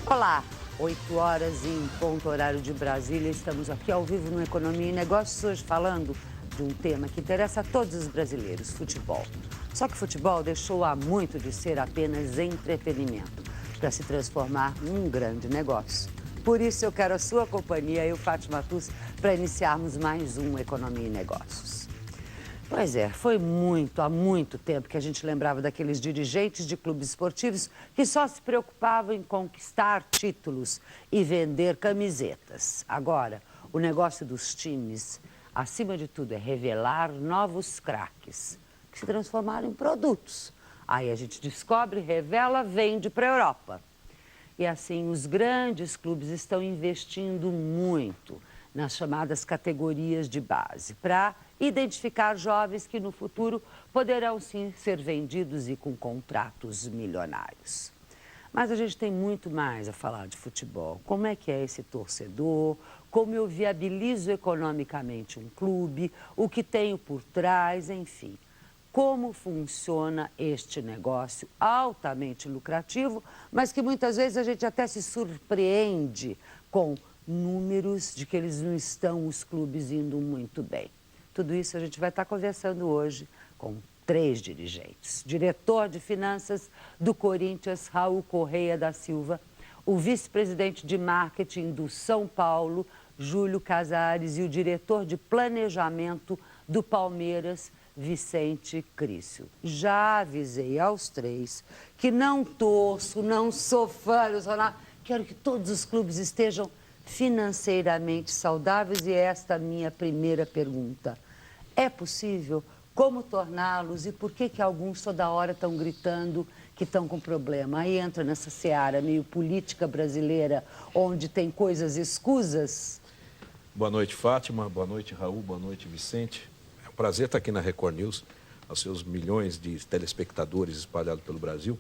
Olá, 8 horas em ponto horário de Brasília. Estamos aqui ao vivo no Economia e Negócios, hoje falando de um tema que interessa a todos os brasileiros, futebol. Só que futebol deixou há muito de ser apenas entretenimento, para se transformar num grande negócio. Por isso eu quero a sua companhia e o Fátima Matus para iniciarmos mais um Economia e Negócios. Pois é, foi há muito tempo que a gente lembrava daqueles dirigentes de clubes esportivos que só se preocupavam em conquistar títulos e vender camisetas. Agora, o negócio dos times, acima de tudo, é revelar novos craques, que se transformaram em produtos. Aí a gente descobre, revela, vende para a Europa. E assim, os grandes clubes estão investindo muito nas chamadas categorias de base, para identificar jovens que no futuro poderão sim ser vendidos e com contratos milionários. Mas a gente tem muito mais a falar de futebol. Como é que é esse torcedor? Como eu viabilizo economicamente um clube? O que tenho por trás? Enfim, como funciona este negócio altamente lucrativo, mas que muitas vezes a gente até se surpreende com números de que eles não estão, os clubes, indo muito bem. Tudo isso a gente vai estar conversando hoje com 3 dirigentes. Diretor de Finanças do Corinthians, Raul Correia da Silva. O vice-presidente de marketing do São Paulo, Júlio Casares. E o diretor de planejamento do Palmeiras, Vicente Crício. Já avisei aos 3 que não torço, não sou fã, não sou nada. Quero que todos os clubes estejam financeiramente saudáveis e esta é a minha primeira pergunta. É possível? Como torná-los e por que alguns toda hora estão gritando que estão com problema? Aí entra nessa seara meio política brasileira, onde tem coisas escusas. Boa noite, Fátima. Boa noite, Raul. Boa noite, Vicente. É um prazer estar aqui na Record News, aos seus milhões de telespectadores espalhados pelo Brasil.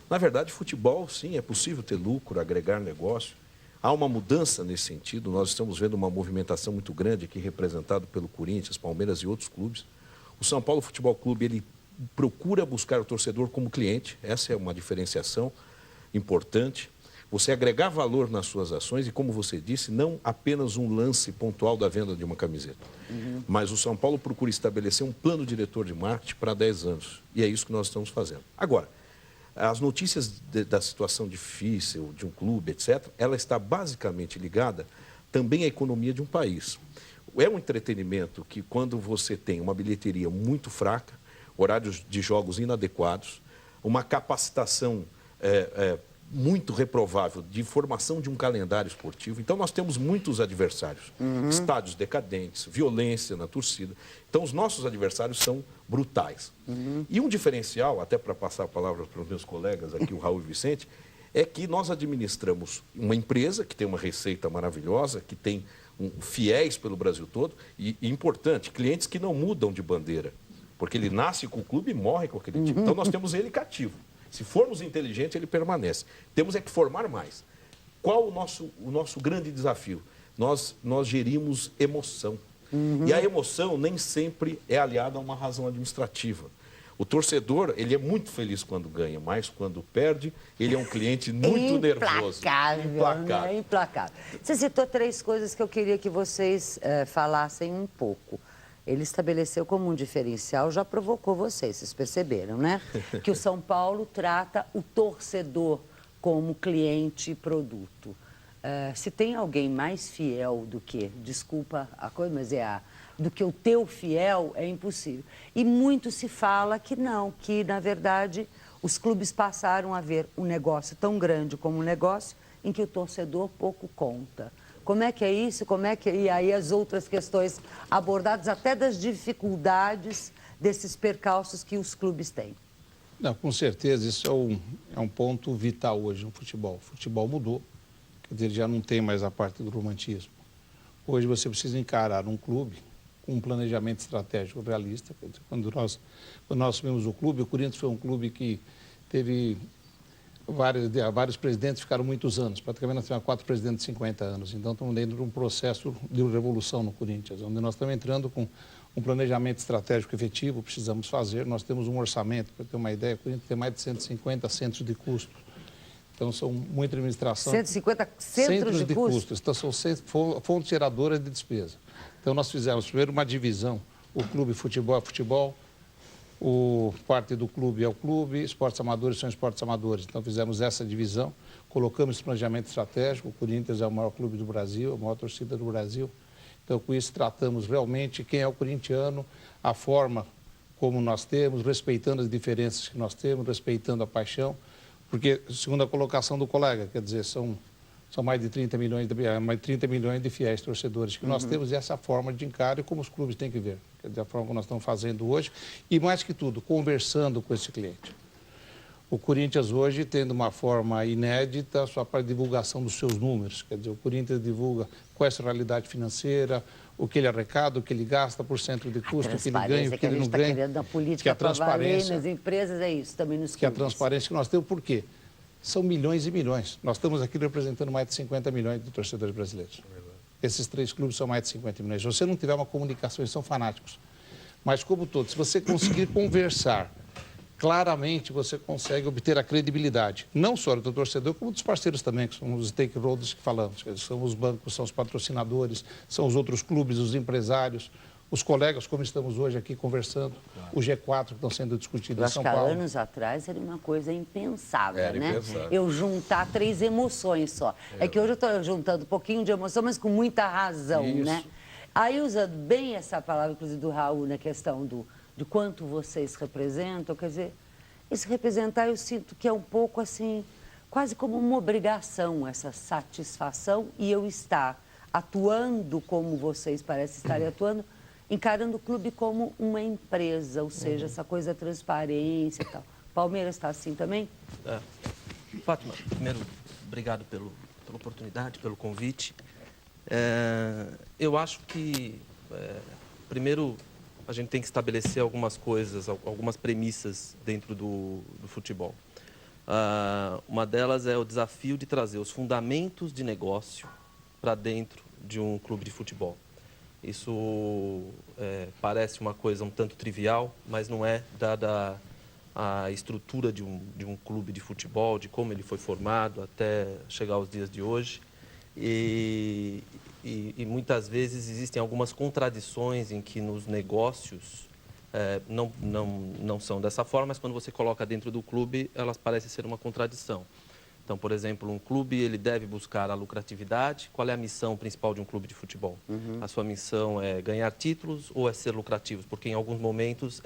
Na verdade, futebol, sim, é possível ter lucro, agregar negócio. Há uma mudança nesse sentido, nós estamos vendo uma movimentação muito grande aqui, representado pelo Corinthians, Palmeiras e outros clubes. O São Paulo Futebol Clube, ele procura buscar o torcedor como cliente, essa é uma diferenciação importante. Você agregar valor nas suas ações e, como você disse, não apenas um lance pontual da venda de uma camiseta. Mas o São Paulo procura estabelecer um plano diretor de marketing para 10 anos, e é isso que nós estamos fazendo. Agora, as notícias da situação difícil de um clube, etc., ela está basicamente ligada também à economia de um país. É um entretenimento que, quando você tem uma bilheteria muito fraca, horários de jogos inadequados, uma capacitação muito reprovável de formação de um calendário esportivo. Então, nós temos muitos adversários, estádios decadentes, violência na torcida. Então, os nossos adversários são brutais. E um diferencial, até para passar a palavra para os meus colegas aqui, o Raul e o Vicente, é que nós administramos uma empresa que tem uma receita maravilhosa, que tem fiéis pelo Brasil todo e importante, clientes que não mudam de bandeira, porque ele nasce com o clube e morre com aquele time. Então, nós temos ele cativo. Se formos inteligentes, ele permanece. Temos é que formar mais. Qual o nosso grande desafio? Nós gerimos emoção. E a emoção nem sempre é aliada a uma razão administrativa. O torcedor, ele é muito feliz quando ganha, mas quando perde, ele é um cliente muito nervoso. Implacável. Né? Implacável. Você citou 3 coisas que eu queria que vocês falassem um pouco. Ele estabeleceu como um diferencial, já provocou vocês perceberam, né? Que o São Paulo trata o torcedor como cliente e produto. Se tem alguém mais fiel do que, desculpa a coisa, mas do que o teu fiel, é impossível. E muito se fala que não, que na verdade os clubes passaram a ver um negócio tão grande como um negócio em que o torcedor pouco conta. Como é que é isso? E aí as outras questões abordadas, até das dificuldades desses percalços que os clubes têm? Não, com certeza, isso é um ponto vital hoje no futebol. O futebol mudou, quer dizer, já não tem mais a parte do romantismo. Hoje você precisa encarar um clube com um planejamento estratégico realista. Quer dizer, quando nós assumimos o clube, o Corinthians foi um clube que teve vários presidentes, ficaram muitos anos, praticamente nós temos 4 presidentes de 50 anos, então estamos dentro de um processo de revolução no Corinthians, onde nós estamos entrando com um planejamento estratégico efetivo, precisamos fazer, nós temos um orçamento, para ter uma ideia, o Corinthians tem mais de 150 centros de custo, Então, são muita administração. 150 centros de custos. Então, são fontes geradoras de despesa. Então, nós fizemos primeiro uma divisão. O clube futebol é futebol, o parte do clube é o clube, esportes amadores são esportes amadores. Então, fizemos essa divisão, colocamos esse planejamento estratégico. O Corinthians é o maior clube do Brasil, a maior torcida do Brasil. Então, com isso, tratamos realmente quem é o corintiano, a forma como nós temos, respeitando as diferenças que nós temos, respeitando a paixão. Porque, segundo a colocação do colega, quer dizer, são mais de 30 milhões de fiéis torcedores que nós temos, e essa forma de encarar e como os clubes têm que ver. Quer dizer, a forma que nós estamos fazendo hoje e, mais que tudo, conversando com esse cliente. O Corinthians hoje tendo uma forma inédita só para a divulgação dos seus números. Quer dizer, o Corinthians divulga qual é a sua realidade financeira, o que ele arrecada, o que ele gasta por centro de custo, o que ele ganha, o que ele não ganha. Querendo na política, que a transparência nas empresas é isso, também nos clubes. Que a transparência que nós temos, por quê? São milhões e milhões. Nós estamos aqui representando mais de 50 milhões de torcedores brasileiros. Esses 3 clubes são mais de 50 milhões. Se você não tiver uma comunicação, eles são fanáticos. Mas, como todos, se você conseguir conversar, claramente você consegue obter a credibilidade, não só do torcedor, como dos parceiros também, que são os stakeholders que falamos. São os bancos, são os patrocinadores, são os outros clubes, os empresários, os colegas, como estamos hoje aqui conversando, o G4 que estão sendo discutidos em São Paulo. Eu acho que há anos atrás era uma coisa impensável, Era né? impensável. Eu juntar 3 emoções só. É que hoje eu estou juntando um pouquinho de emoção, mas com muita razão, Isso. né? Aí, usando bem essa palavra, inclusive, do Raul, na questão de quanto vocês representam, quer dizer, esse representar eu sinto que é um pouco assim, quase como uma obrigação, essa satisfação, e eu estar atuando como vocês parecem estarem atuando, encarando o clube como uma empresa, ou seja, essa coisa da transparência e tal. Palmeiras está assim também? Fátima, primeiro, obrigado pela oportunidade, pelo convite. Eu acho que, primeiro, a gente tem que estabelecer algumas coisas, algumas premissas dentro do futebol. Uma delas é o desafio de trazer os fundamentos de negócio para dentro de um clube de futebol. Isso parece uma coisa um tanto trivial, mas não é, dada a estrutura de um clube de futebol, de como ele foi formado até chegar aos dias de hoje. E muitas vezes existem algumas contradições em que nos negócios não são dessa forma, mas quando você coloca dentro do clube, elas parecem ser uma contradição. Então, por exemplo, um clube ele deve buscar a lucratividade. Qual é a missão principal de um clube de futebol? A sua missão é ganhar títulos ou é ser lucrativo? Porque em alguns momentos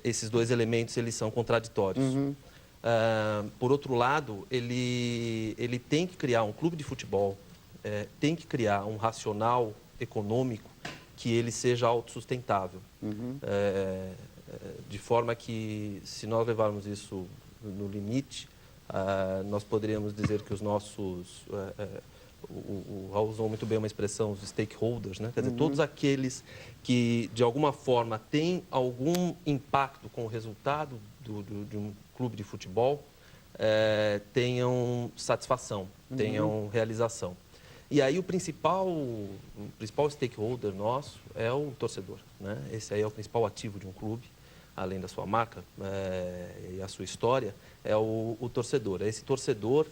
esses 2 elementos eles são contraditórios. Por outro lado, ele tem que criar um clube de futebol, tem que criar um racional econômico que ele seja autossustentável. De forma que, se nós levarmos isso no limite, nós poderíamos dizer que os nossos... o Raul usou muito bem uma expressão, os stakeholders, né? Quer dizer, todos aqueles que, de alguma forma, têm algum impacto com o resultado de um clube de futebol, tenham satisfação, tenham realização. E aí o principal stakeholder nosso é o torcedor, né? Esse aí é o principal ativo de um clube, além da sua marca e a sua história, é o torcedor. É esse torcedor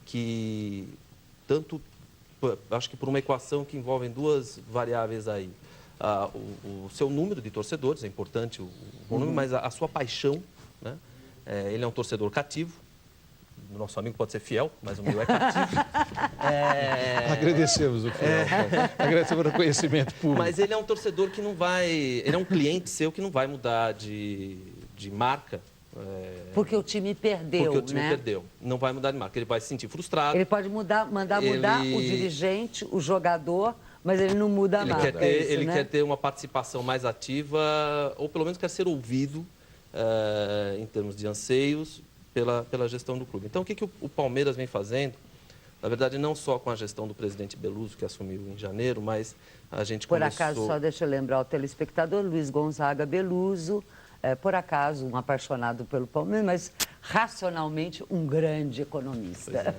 que, tanto, acho que por uma equação que envolve 2 variáveis aí, o seu número de torcedores, é importante o número, mas a sua paixão, né? Ele é um torcedor cativo. O nosso amigo pode ser fiel, mas o meu é cativo. Agradecemos o fiel. Agradecemos o reconhecimento público. Mas ele é um torcedor que não vai... Ele é um cliente seu que não vai mudar de marca. Porque o time perdeu, Porque o time né? perdeu. Não vai mudar de marca. Ele vai se sentir frustrado. Ele pode mandar mudar o dirigente, o jogador, mas ele não muda a marca. Ele quer ter uma participação mais ativa, ou pelo menos quer ser ouvido em termos de anseios pela gestão do clube. Então, o que o Palmeiras vem fazendo? Na verdade, não só com a gestão do presidente Beluso, que assumiu em janeiro, mas a gente começou... Por acaso, só deixa eu lembrar o telespectador, Luiz Gonzaga Beluso, por acaso um apaixonado pelo Palmeiras, mas racionalmente um grande economista.